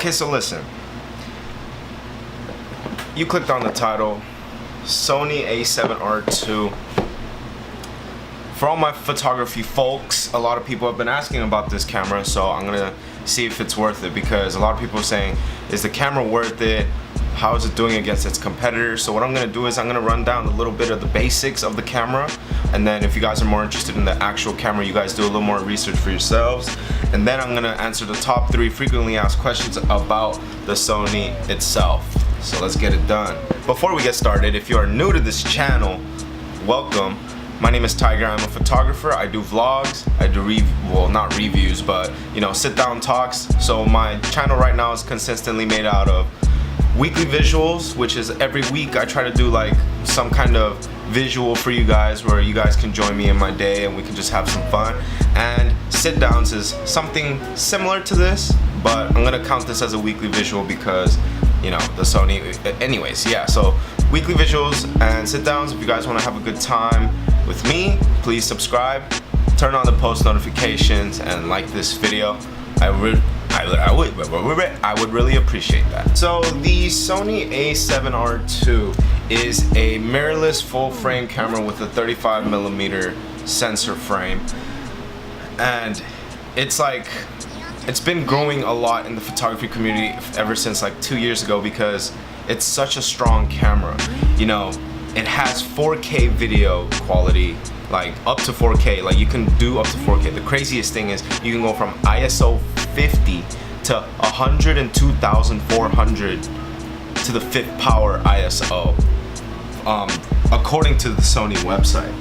Okay, so listen. You clicked on the title, Sony a7R II. For all my photography folks, a lot of people have been asking about this camera, so I'm gonna see if it's worth it, because a lot of people are saying, is the camera worth it? How is it doing against its competitors? So what I'm gonna do is I'm gonna run down a little bit of the basics of the camera, and then if you guys are more interested in the actual camera, you guys do a little more research for yourselves, and then I'm gonna answer the top 3 frequently asked questions about the Sony itself. So let's get it done. Before we get started, if you are new to this channel, welcome. My name is Tiger. I'm a photographer. I do vlogs. I do not reviews, but sit down talks. So my channel right now is consistently made out of weekly visuals, which is every week I try to do like some kind of visual for you guys where you guys can join me in my day and we can just have some fun. And sit downs is something similar to this, but I'm gonna count this as a weekly visual because the Sony. Anyways, yeah, so weekly visuals and sit downs. If you guys want to have a good time with me, please subscribe, turn on the post notifications, and like this video. I would really appreciate that. So the Sony a7R II is a mirrorless full frame camera with a 35mm sensor frame, and it's been growing a lot in the photography community ever since like 2 years ago because it's such a strong camera. It has 4K video quality, like up to 4K. Like you can do up to 4K. The craziest thing is you can go from ISO 50 to 102,400 to the 5th power ISO, according to the Sony website.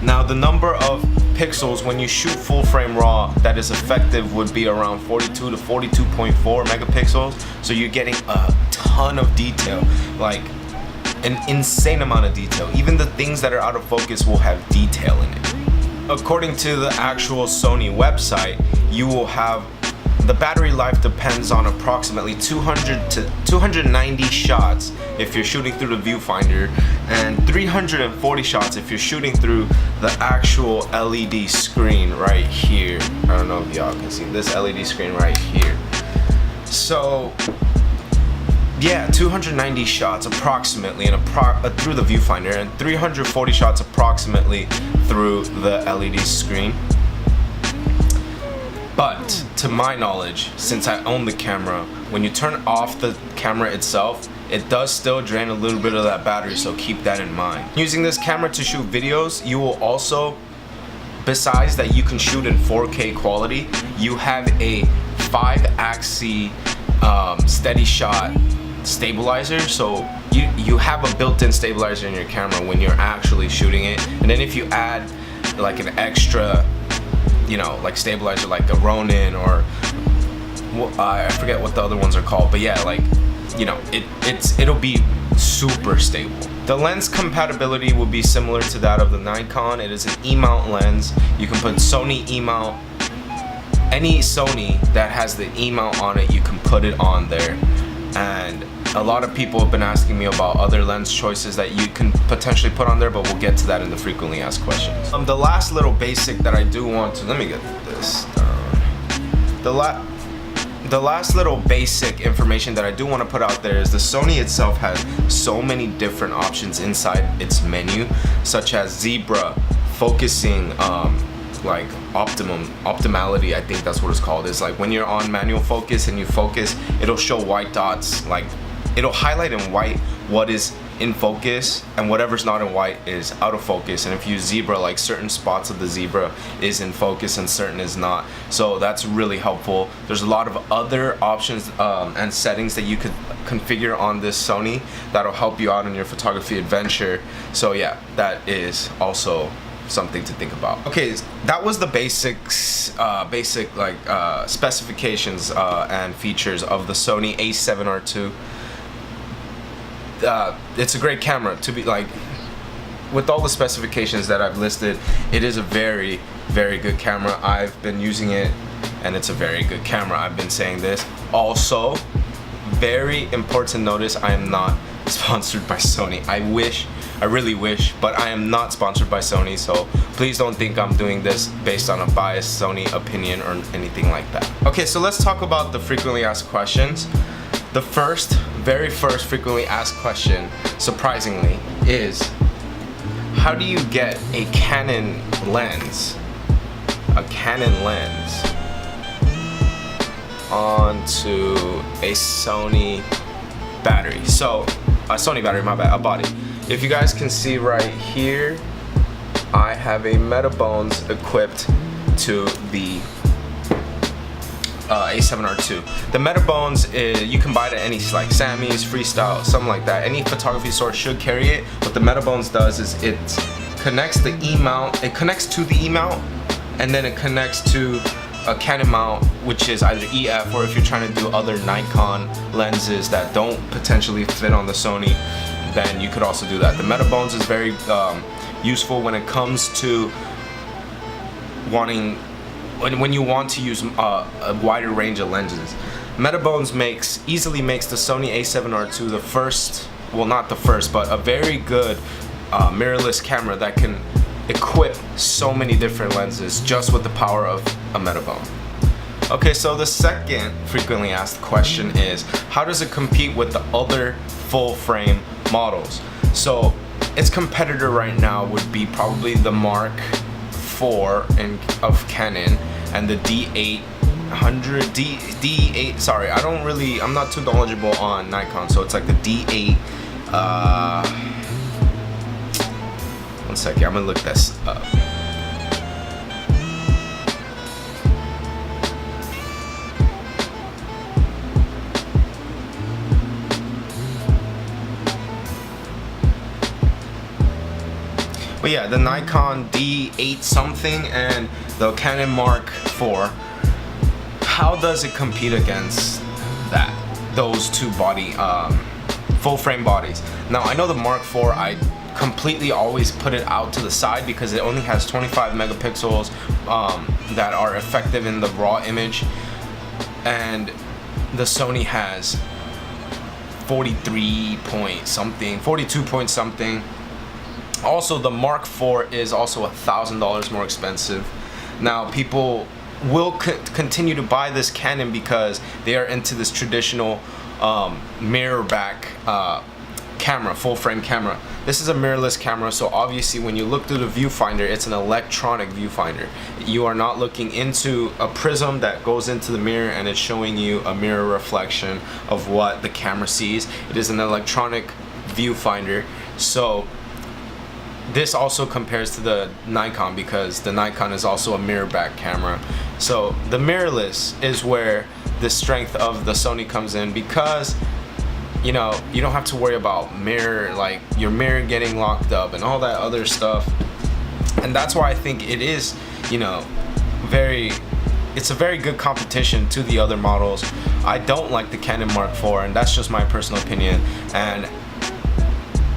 Now the number of pixels when you shoot full frame raw that is effective would be around 42 to 42.4 megapixels. So you're getting a ton of detail, like an insane amount of detail. Even the things that are out of focus will have detail in it. According to the actual Sony website, you will have the battery life depends on approximately 200 to 290 shots if you're shooting through the viewfinder, and 340 shots if you're shooting through the actual LED screen right here. I don't know if y'all can see this LED screen right here. So yeah, 290 shots approximately through the viewfinder, and 340 shots approximately through the LED screen. But to my knowledge, since I own the camera, when you turn off the camera itself, it does still drain a little bit of that battery, so keep that in mind. Using this camera to shoot videos, you will also, besides that you can shoot in 4K quality, you have a 5-axis steady shot stabilizer. So you have a built-in stabilizer in your camera when you're actually shooting it, and then if you add like an extra like stabilizer like a Ronin or I forget what the other ones are called, but yeah, like it'll be super stable. The lens compatibility will be similar to that of the Nikon. It is an E-mount lens. You can put Sony E-mount, any Sony that has the E-mount on it, you can put it on there. And a lot of people have been asking me about other lens choices that you can potentially put on there, but we'll get to that in the frequently asked questions. The last little basic that I do want to, let me get this down. The last little basic information that I do want to put out there is the Sony itself has so many different options inside its menu, such as zebra, focusing, like optimality, I think that's what it's called. It's like when you're on manual focus and you focus, it'll show white dots, like it'll highlight in white what is in focus, and whatever's not in white is out of focus. And if you use zebra, like certain spots of the zebra is in focus and certain is not. So that's really helpful. There's a lot of other options and settings that you could configure on this Sony that'll help you out in your photography adventure. So yeah, that is also something to think about. Okay, that was the basic specifications and features of the Sony a7R II. It's a great camera. To be like, with all the specifications that I've listed, it is a very, very good camera. I've been using it and it's a very good camera. I've been saying this. Also, very important notice, I am not sponsored by Sony. I really wish, but I am not sponsored by Sony, so please don't think I'm doing this based on a biased Sony opinion or anything like that. Okay, so let's talk about the frequently asked questions. The very first frequently asked question, surprisingly, is how do you get a Canon lens onto a Sony battery? So a Sony battery, my bad, a body. If you guys can see right here, I have a Metabones equipped to the A7R2. The Metabones you can buy it at any like Sammy's, Freestyle, something like that. Any photography store should carry it. What the Metabones does is it connects the E-mount. It connects to the E-mount, and then it connects to a Canon mount, which is either EF, or if you're trying to do other Nikon lenses that don't potentially fit on the Sony, then you could also do that. The Metabones is very useful when it comes to when you want to use a wider range of lenses. Metabones easily makes the Sony A7R2 the first, well, not the first, but a very good mirrorless camera that can equip so many different lenses just with the power of a Metabone. Okay, so the second frequently asked question is, how does it compete with the other full frame models? So its competitor right now would be probably the Mark IV of Canon and the D8, sorry, I'm not too knowledgeable on Nikon, so it's like the D8, one second, I'm gonna look this up. But yeah, the Nikon D8 something and the Canon Mark IV. How does it compete against those two full frame bodies? Now I know the Mark IV, I completely always put it out to the side because it only has 25 megapixels that are effective in the raw image, and the Sony has 42 point something. Also, the Mark IV is also $1,000 more expensive. Now, people will continue to buy this Canon because they are into this traditional mirror back camera, full frame camera. This is a mirrorless camera, so obviously when you look through the viewfinder, it's an electronic viewfinder. You are not looking into a prism that goes into the mirror and it's showing you a mirror reflection of what the camera sees. It is an electronic viewfinder. So this also compares to the Nikon because the Nikon is also a mirror back camera. So the mirrorless is where the strength of the Sony comes in, because you know, you don't have to worry about like your mirror getting locked up and all that other stuff. And that's why I think it is, you know, it's a very good competition to the other models. I don't like the Canon Mark IV, and that's just my personal opinion. And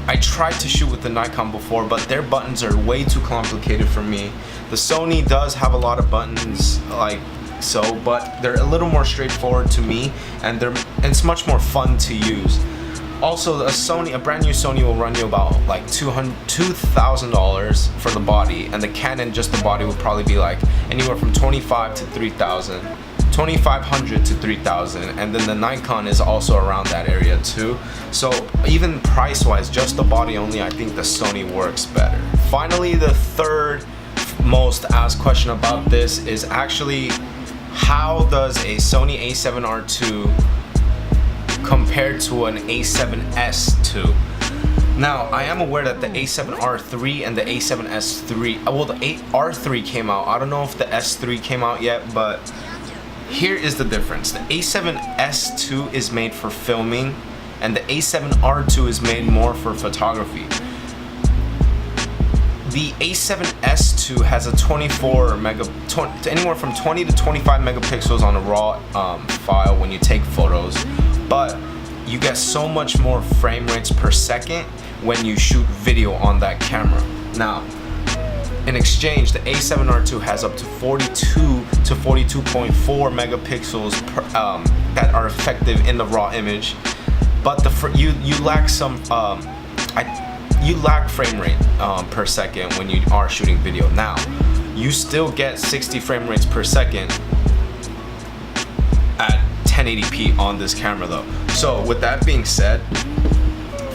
I tried to shoot with the Nikon before, but their buttons are way too complicated for me. The Sony does have a lot of buttons, like so, but they're a little more straightforward to me, and it's much more fun to use. Also, a brand new Sony will run you about like $2,000 for the body, and the Canon, just the body, would probably be like anywhere from $2,500 to $3,000, and then the Nikon is also around that area too. So even price-wise, just the body only, I think the Sony works better. Finally, the third most asked question about this is actually, how does a Sony A7R2 compare to an A7S II? Now, I am aware that the A7R3 and the A7S3, well, the R3 came out. I don't know if the S3 came out yet, but here is the difference. The A7S II is made for filming, and the A7R2 is made more for photography. The A7S II has a anywhere from 20 to 25 megapixels on a raw file when you take photos, but you get so much more frame rates per second when you shoot video on that camera. Now, in exchange, the A7R2 has up to 42 to 42.4 megapixels that are effective in the raw image, but you lack some you lack frame rate per second when you are shooting video. Now you still get 60 frame rates per second at 1080p on this camera though. So with that being said,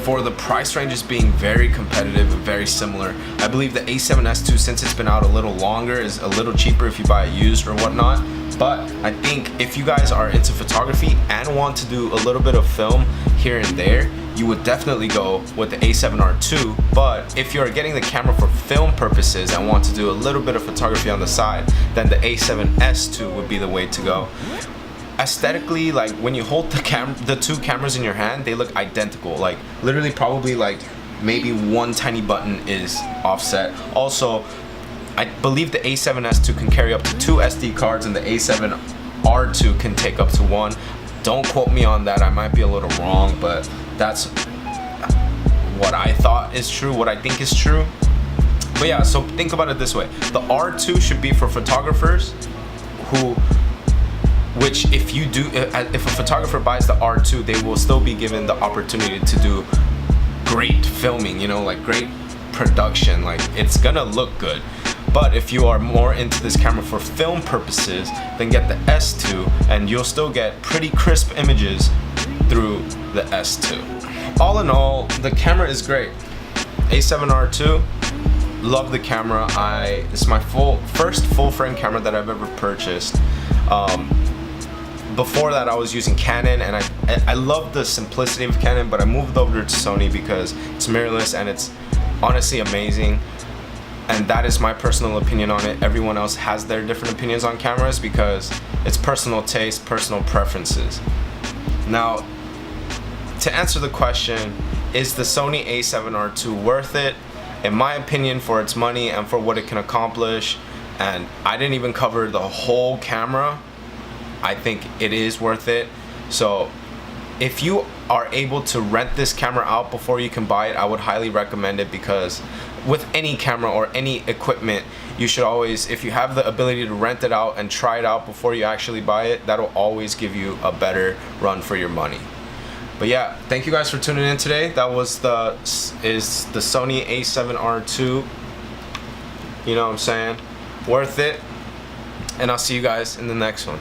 for the price ranges being very competitive and very similar, I believe the A7S II, since it's been out a little longer, is a little cheaper if you buy it used or whatnot. But I think if you guys are into photography and want to do a little bit of film here and there, you would definitely go with the A7R II. But if you're getting the camera for film purposes and want to do a little bit of photography on the side, then the A7S II would be the way to go. Aesthetically, like when you hold the two cameras in your hand, they look identical. Like literally, probably like maybe one tiny button is offset. Also, I believe the A7S II can carry up to 2 SD cards, and the A7R II can take up to 1. Don't quote me on that. I might be a little wrong, but that's what I thought is true, what I think is true. But yeah, so think about it this way: the R2 should be for photographers which if a photographer buys the R2, they will still be given the opportunity to do great filming, you know, like great production, like it's gonna look good. But if you are more into this camera for film purposes, then get the S2 and you'll still get pretty crisp images through the S2. All in all, the camera is great. A7R II, love the camera. This is my first full frame camera that I've ever purchased. Before that, I was using Canon, and I love the simplicity of Canon, but I moved over to Sony because it's mirrorless and it's honestly amazing. And that is my personal opinion on it. Everyone else has their different opinions on cameras because it's personal taste, personal preferences. Now, to answer the question, is the Sony A7R II worth it? In my opinion, for its money and for what it can accomplish, and I didn't even cover the whole camera, I think it is worth it. So if you are able to rent this camera out before you can buy it, I would highly recommend it, because with any camera or any equipment, you should always, if you have the ability to rent it out and try it out before you actually buy it, that'll always give you a better run for your money. But yeah, thank you guys for tuning in today. That was the Sony A7R II. You know what I'm saying? Worth it. And I'll see you guys in the next one.